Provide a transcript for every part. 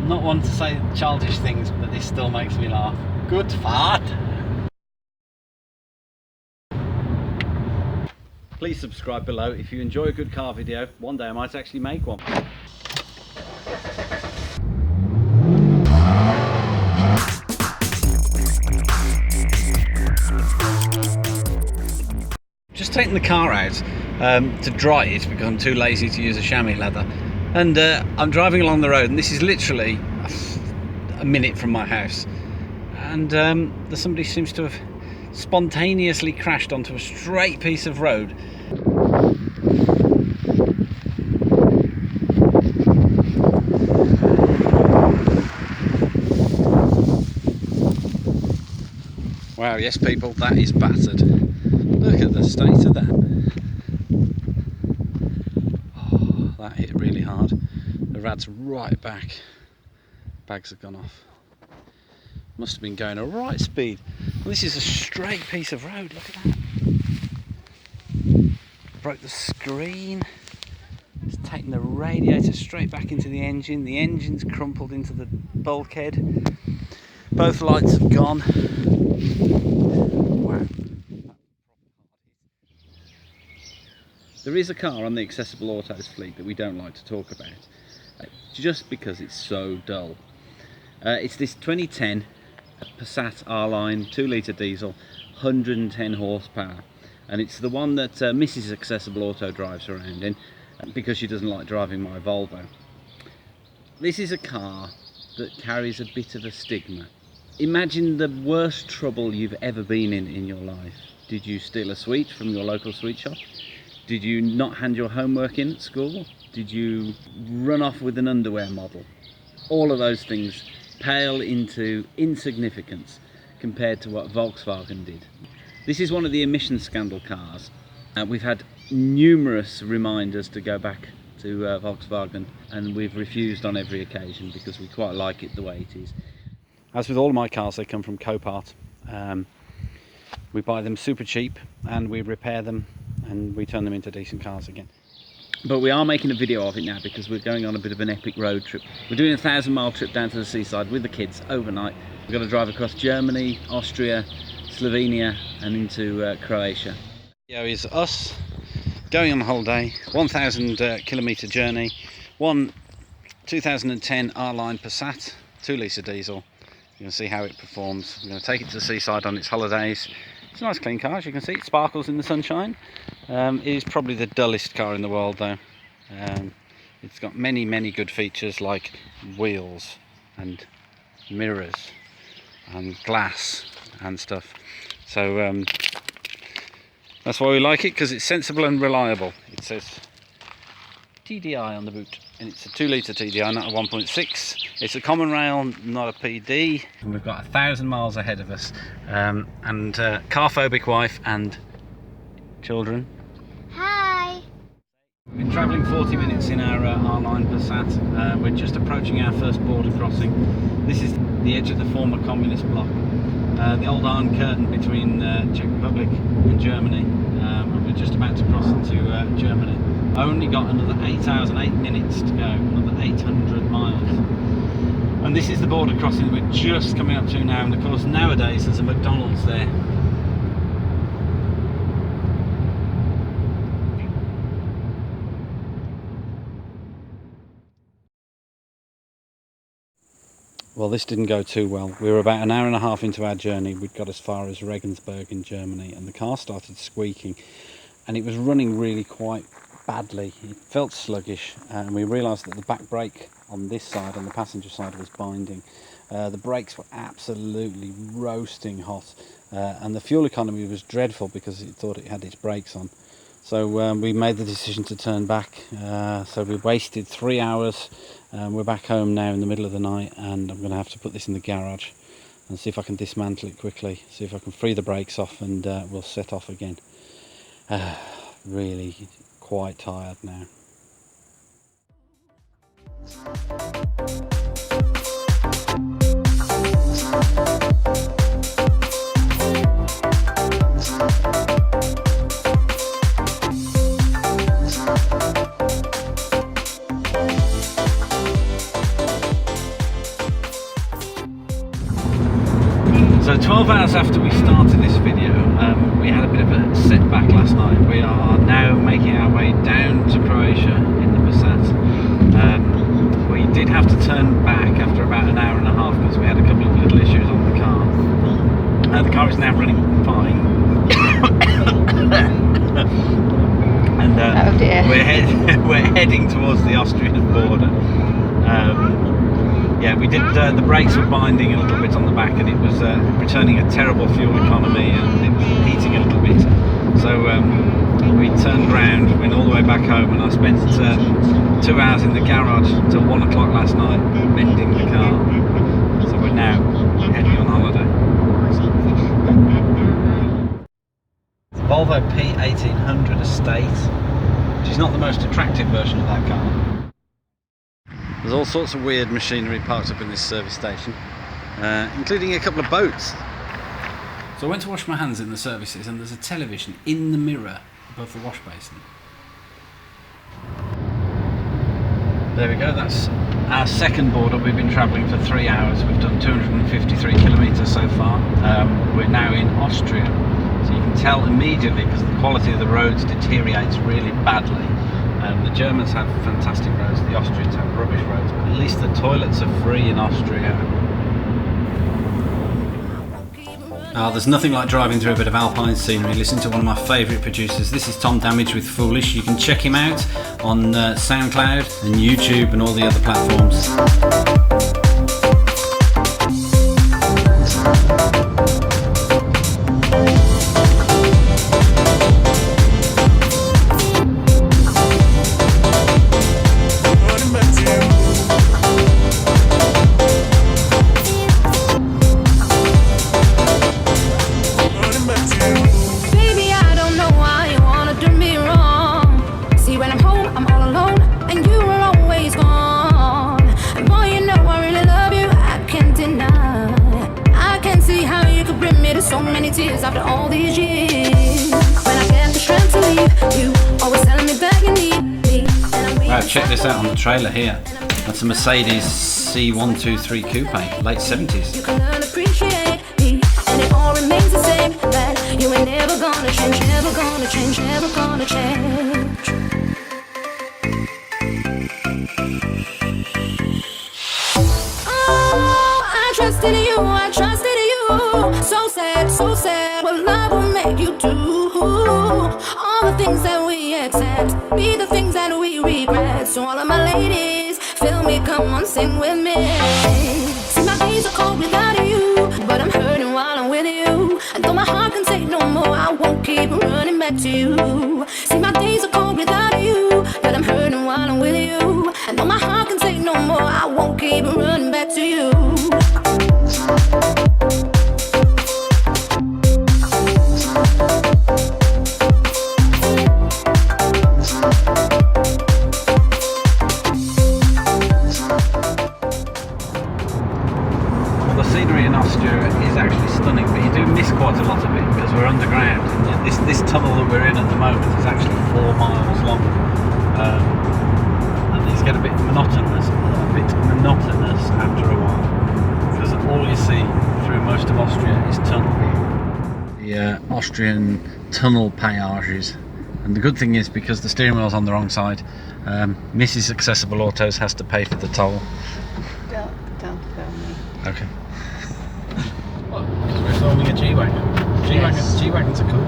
not one to say childish things, but this still makes me laugh. Good fart. Please subscribe below if you enjoy a good car video. One day I might actually make one. Just taking the car out to dry it because I'm too lazy to use a chamois leather, and I'm driving along the road, and this is literally a minute from my house, and somebody seems to have spontaneously crashed onto a straight piece of road. Wow, yes people, that is battered. Look at the state of that. Oh, that hit really hard. The rad's right back. Bags have gone off. Must have been going at right speed. Well, this is a straight piece of road, look at that. Broke the screen. It's taken the radiator straight back into the engine. The engine's crumpled into the bulkhead. Both lights have gone. Wow. There is a car on the Accessible Autos fleet that we don't like to talk about, just because it's so dull. It's this 2010 Passat R-Line 2-litre diesel, 110 horsepower, and it's the one that Mrs. Accessible Auto drives around in because she doesn't like driving my Volvo. This is a car that carries a bit of a stigma. Imagine the worst trouble you've ever been in your life. Did you steal a sweet from your local sweet shop? Did you not hand your homework in at school? Did you run off with an underwear model? All of those things pale into insignificance compared to what Volkswagen did. This is one of the emission scandal cars. We've had numerous reminders to go back to Volkswagen, and we've refused on every occasion because we quite like it the way it is. As with all of my cars, they come from Copart. We buy them super cheap and we repair them and we turn them into decent cars again. But we are making a video of it now because we're going on a bit of an epic road trip. We're doing a 1,000-mile trip down to the seaside with the kids overnight. We're going to drive across Germany, Austria, Slovenia and into Croatia. Here is us going on the whole day, 1,000 kilometre journey, one 2010 R-Line Passat, 2-litre diesel. You can see how it performs. We're going to take it to the seaside on its holidays. It's a nice clean car, as you can see. It sparkles in the sunshine. It is probably the dullest car in the world though. It's got many good features like wheels and mirrors and glass and stuff. So that's why we like it, because it's sensible and reliable. It says TDI on the boot, and it's a 2-litre TDI, not a 1.6. It's a common rail, not a PD. And we've got 1,000 miles ahead of us, and car-phobic wife and children. Hi! We've been travelling 40 minutes in our R-Line Passat. We're just approaching our first border crossing. This is the edge of the former communist bloc, the old Iron Curtain between Czech Republic and Germany, and we're just about to cross into Germany. Only got another 8 hours and 8 minutes to go, another 800 miles. And this is the border crossing we're just coming up to now, and of course nowadays there's a McDonald's there. Well, this didn't go too well. We were about an hour and a half into our journey. We'd got as far as Regensburg in Germany, and the car started squeaking, and it was running really quite badly. It felt sluggish, and we realised that the back brake on this side, on the passenger side, was binding. The brakes were absolutely roasting hot, and the fuel economy was dreadful because it thought it had its brakes on. So we made the decision to turn back. So we wasted 3 hours. We're back home now in the middle of the night, and I'm going to have to put this in the garage and see if I can dismantle it quickly, see if I can free the brakes off, and we'll set off again. Really quite tired now. So 12 hours after we started this video, we had a bit of a setback last night. We are now making our way down to Croatia in the Passat. We did have to turn back after about an hour and a half because we had a couple of little issues on the car. The car is now running fine. And oh dear. we're heading towards the Austrian border. Yeah, we did. The brakes were binding a little bit on the back, and it was returning a terrible fuel economy, and it was heating a little bit. So we turned round, went all the way back home, and I spent 2 hours in the garage till 1 o'clock last night mending the car. So we're now heading on holiday. Volvo P1800 Estate, which is not the most attractive version of that car. There's all sorts of weird machinery parked up in this service station, including a couple of boats. So I went to wash my hands in the services, and there's a television in the mirror above the wash basin. There we go, that's our second border. We've been travelling for 3 hours. We've done 253 kilometres so far. We're now in Austria. So you can tell immediately, because the quality of the roads deteriorates really badly. The Germans have fantastic roads, the Austrians have rubbish roads, but at least the toilets are free in Austria. There's nothing like driving through a bit of alpine scenery. Listen to one of my favourite producers. This is Tom Damage with Foolish. You can check him out on SoundCloud and YouTube and all the other platforms. After all these years, when I get the strength to leave, you always telling me that you need me. Wow, check this out on the trailer here. That's a Mercedes C123 Coupe, late 70s. You can learn to appreciate me, and it all remains the same. That you ain't never gonna change, never gonna change, never gonna change. Oh, I trusted you, I trusted you. So sad, so sad. What love will make you do. All the things that we accept be the things that we regret. So all of my ladies, feel me, come on, sing with me. See, my days are cold without you, but I'm hurting while I'm with you. And though my heart can take no more, I won't keep running back to you. See, my days are cold without you, but I'm hurting while I'm with you. And though my heart can take no more, I won't keep running back to you. Is actually stunning, but you do miss quite a lot of it because we're underground. This tunnel that we're in at the moment is actually 4 miles long, and these get a bit monotonous after a while because all you see through most of Austria is tunnel. The Austrian tunnel peages, and the good thing is because the steering wheel's on the wrong side, Mrs. Accessible Autos has to pay for the toll. Don't film me. Okay. Because we're filming a G-Wagon. G-Wagons are cool.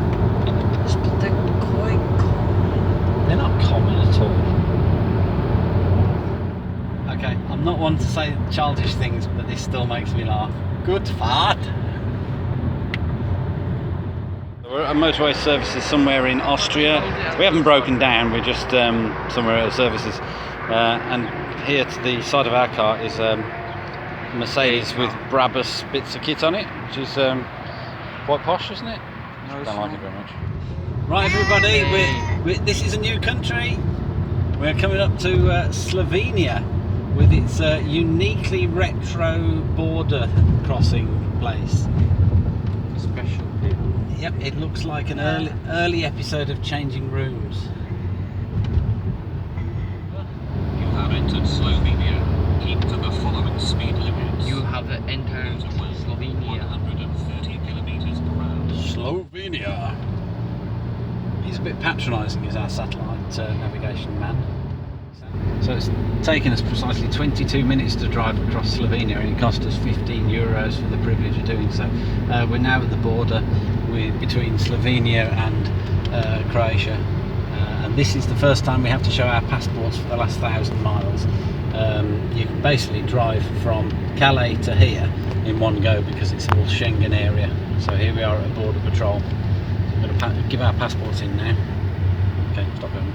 They're quite common. They're not common at all. Okay, I'm not one to say childish things, but this still makes me laugh. Good fart. We're at a motorway services somewhere in Austria. We haven't broken down, we're just somewhere at services. And here to the side of our car is Mercedes with Brabus bits of kit on it, which is quite posh, isn't it? No, don't like it very much. Right, everybody, this is a new country. We're coming up to Slovenia with its uniquely retro border crossing place. Special people. Yep, it looks like an early episode of Changing Rooms. You have entered Slovenia. Keep to the following speed limits. You have entered Slovenia. 130 Slovenia. He's a bit patronising as our satellite navigation man. So it's taken us precisely 22 minutes to drive across Slovenia, and it cost us €15 for the privilege of doing so. We're now at the border between Slovenia and Croatia, and this is the first time we have to show our passports for the last 1,000 miles. You can basically drive from Calais to here in one go because it's all Schengen area. So here we are at a border patrol. I'm going to give our passports in now. Okay, stop going.